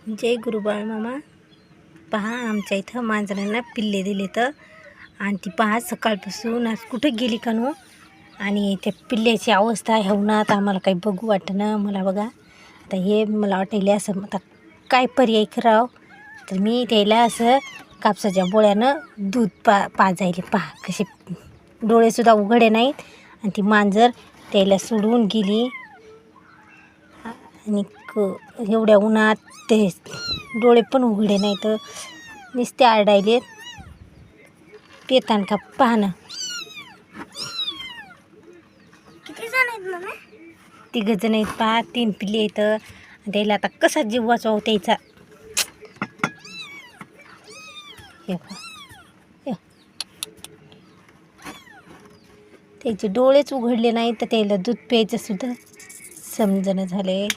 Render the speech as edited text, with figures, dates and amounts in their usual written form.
जय गुरुबाळ मामा. पहा आमच्या इथं मांजरांना पिल्ले दिले तर आणि ती पहा सकाळपासून आज कुठे गेली का नो. आणि त्या पिल्ल्याची अवस्था ह्या उन्हात आम्हाला काही बघू वाटणं. मला बघा आता हे मला वाटेल असं आता काय पर्याय करावं. तर मी त्याला असं कापसाच्या बोळ्यानं दूध पाजायले. पहा कसे डोळेसुद्धा उघडे नाहीत आणि ती मांजर त्याला सोडून गेली. आणि एवढ्या उन्हात ते डोळे पण उघडे नाही तर नुसते आरडायले. पेतान का पाहणं. किती जण आहेत मम्मी? 3 जण आहेत पहा. 3 पिल्ले आहेत. त्याला आता कसा जीव वाचवा त्याचा. हे पहा त्याचे डोळेच उघडले नाही तर त्याला दूध प्यायचं सुद्धा समजणं झाले.